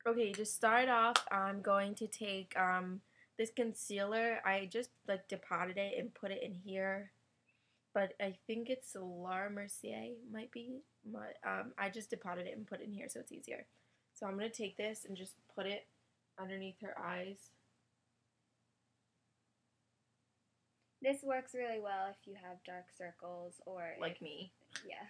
Okay, to start off, I'm going to take this concealer. I just like depotted it and put it in here, but I think it's Laura Mercier might be. I just depotted it and put it in here so it's easier. So I'm gonna take this and just put it underneath her eyes. This works really well if you have dark circles or Like me. Yeah.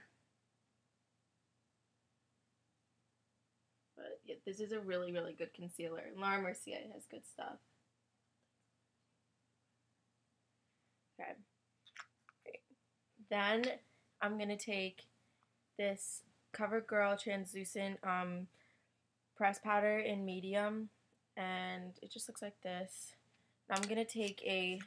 But yeah, this is a really, really good concealer. Laura Mercier has good stuff. Okay. Then I'm gonna take this CoverGirl translucent press powder in medium, and it just looks like this. Now I'm gonna take a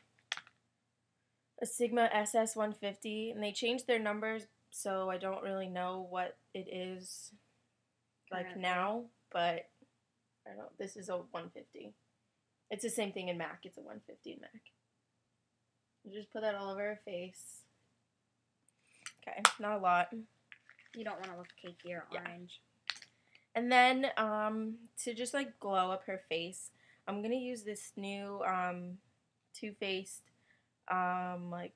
Sigma SS150, and they changed their numbers, so I don't really know what it is like now, but I don't know. This is a 150. It's the same thing in MAC. It's a 150 in MAC. You just put that all over her face. Okay, not a lot. You don't want to look cakey or orange. And then to just like glow up her face, I'm gonna use this new Too Faced like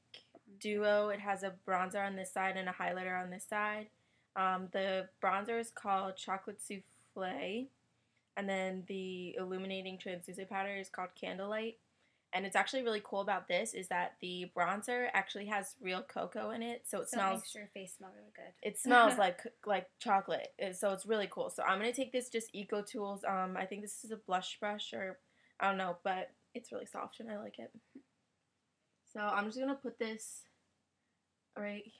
duo. It has a bronzer on this side and a highlighter on this side. The bronzer is called Chocolate Souffle, and then the illuminating translucent powder is called Candlelight. And it's actually really cool about this is that the bronzer actually has real cocoa in it, so it smells. Makes your face smell really good. It smells like chocolate, so it's really cool. So I'm gonna take this just Eco Tools. I think this is a blush brush or I don't know, but it's really soft and I like it. So I'm just gonna put this right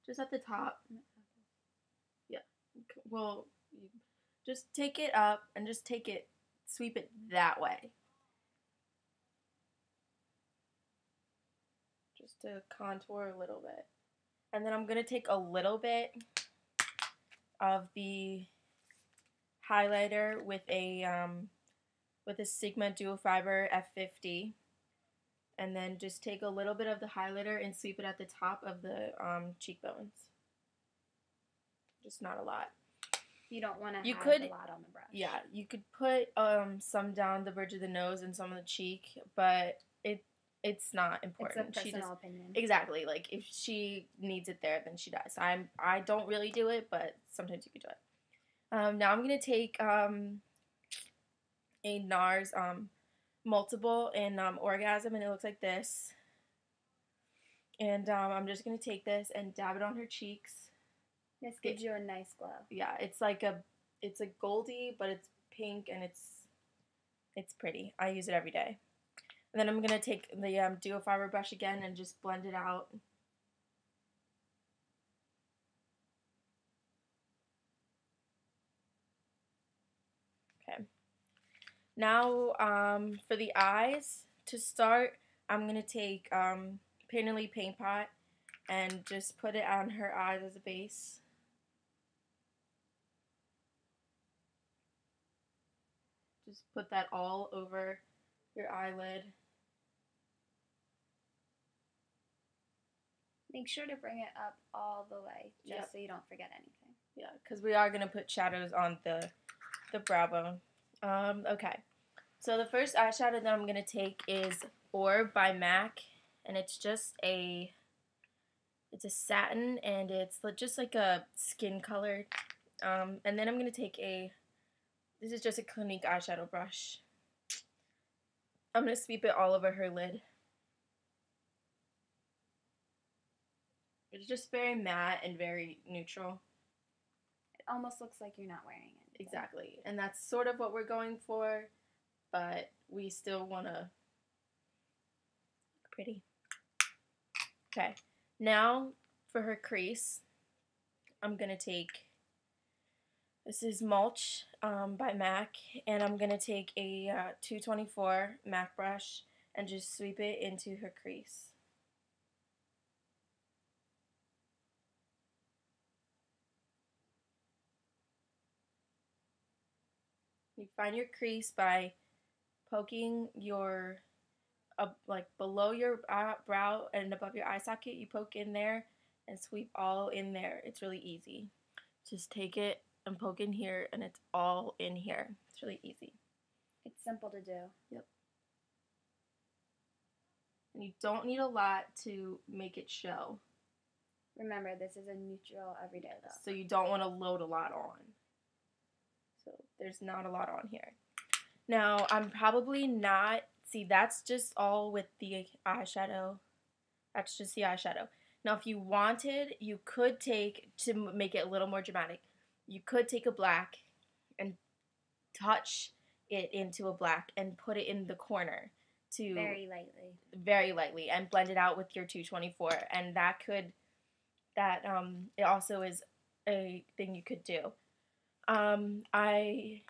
just at the top. Yeah. Well, just take it up and just take it, sweep it that way. Just to contour a little bit. And then I'm going to take a little bit of the highlighter with a Sigma Dual Fiber F50. And then just take a little bit of the highlighter and sweep it at the top of the cheekbones. Just not a lot. You don't want to have a lot on the brush. Yeah, you could put some down the bridge of the nose and some on the cheek, but it's not important. It's a personal opinion. Exactly. Like if she needs it there, then she does. I don't really do it, but sometimes you could do it. Now I'm gonna take a NARS multiple in Orgasm, and it looks like this. And I'm just gonna take this and dab it on her cheeks. This gives you a nice glow. Yeah, it's a goldie, but it's pink and it's pretty. I use it every day. And then I'm gonna take the Duo Fiber brush again and just blend it out. Okay. Now for the eyes, to start, I'm gonna take Painterly Paint Pot and just put it on her eyes as a base. Just put that all over your eyelid. Make sure to bring it up all the way, just so you don't forget anything. Yeah, because we are going to put shadows on the brow bone. Okay, so the first eyeshadow that I'm going to take is Orb by MAC, and it's a satin, and it's just like a skin color. And then I'm going to take this is just a Clinique eyeshadow brush. I'm going to sweep it all over her lid. It's just very matte and very neutral. It almost looks like you're not wearing it. Exactly. And that's sort of what we're going for, but we still want to look pretty. Okay. Now for her crease, I'm going to take, this is Mulch by MAC, and I'm going to take a 224 MAC brush and just sweep it into her crease. You find your crease by poking your, like below your brow and above your eye socket, you poke in there and sweep all in there. It's really easy. Just take it and poke in here, and it's all in here. It's really easy. It's simple to do. Yep. And you don't need a lot to make it show. Remember, this is a neutral everyday look. So you don't want to load a lot on. So there's not a lot on here. Now, I'm probably not, see, that's just all with the eyeshadow. That's just the eyeshadow. Now, if you wanted, you could take, to make it a little more dramatic, you could take a black and touch it into a black and put it in the corner to Very lightly and blend it out with your 224, and that could it also is a thing you could do. I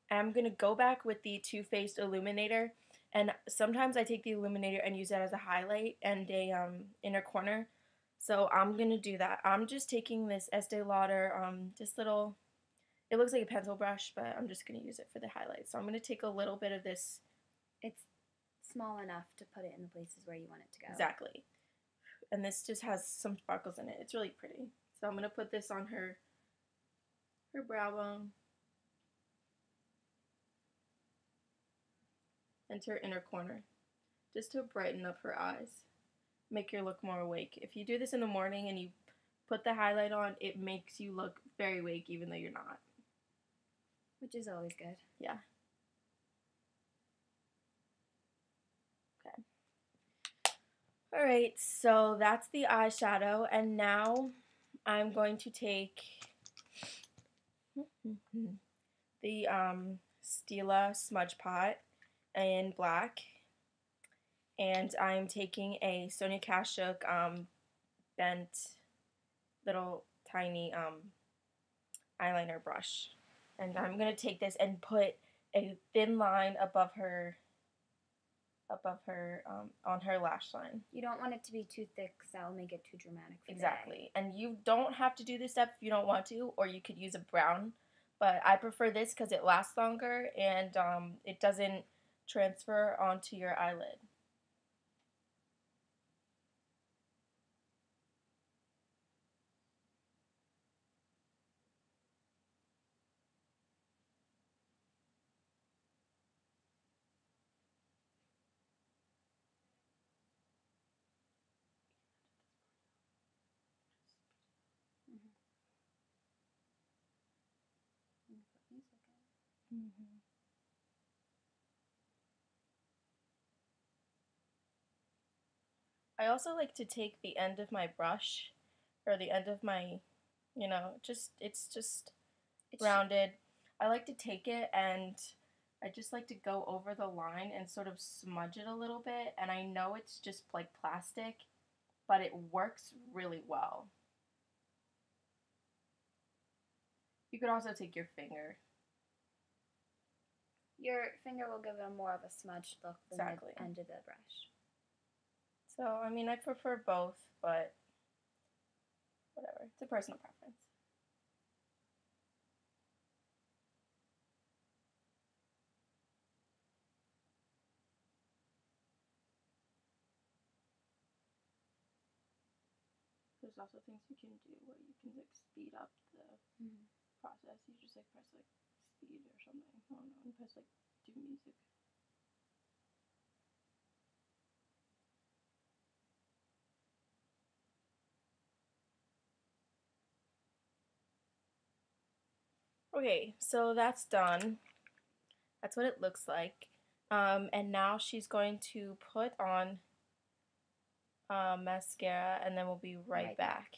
am gonna go back with the Too Faced Illuminator, and sometimes I take the illuminator and use that as a highlight and a inner corner. So I'm gonna do that. I'm just taking this Estee Lauder this little, it looks like a pencil brush, but I'm just gonna use it for the highlight. So I'm gonna take a little bit of this. It's small enough to put it in the places where you want it to go. Exactly. And this just has some sparkles in it. It's really pretty. So I'm going to put this on her brow bone and to her inner corner, just to brighten up her eyes, make her look more awake. If you do this in the morning and you put the highlight on, it makes you look very awake even though you're not. Which is always good. Yeah. Alright, so that's the eyeshadow, and now I'm going to take the Stila Smudge Pot in black, and I'm taking a Sonia Kashuk bent little tiny eyeliner brush, and I'm going to take this and put a thin line above her on her lash line. You don't want it to be too thick, so that'll make it too dramatic for Exactly. And you don't have to do this step if you don't want to, or you could use a brown, but I prefer this because it lasts longer and it doesn't transfer onto your eyelid. Mm-hmm. I also like to take the end of my brush, or the end of my, it's rounded. I like to take it and I just like to go over the line and sort of smudge it a little bit, and I know it's just like plastic, but it works really well. You could also take your finger. Your finger will give it more of a smudged look than Exactly. the end of the brush. So, I mean, I prefer both, but whatever. It's a personal preference. There's also things you can do where you can like speed up the process. You just like press like speed or something. I don't know. And press like do music. Okay, so that's done. That's what it looks like. And now she's going to put on mascara, and then we'll be right back.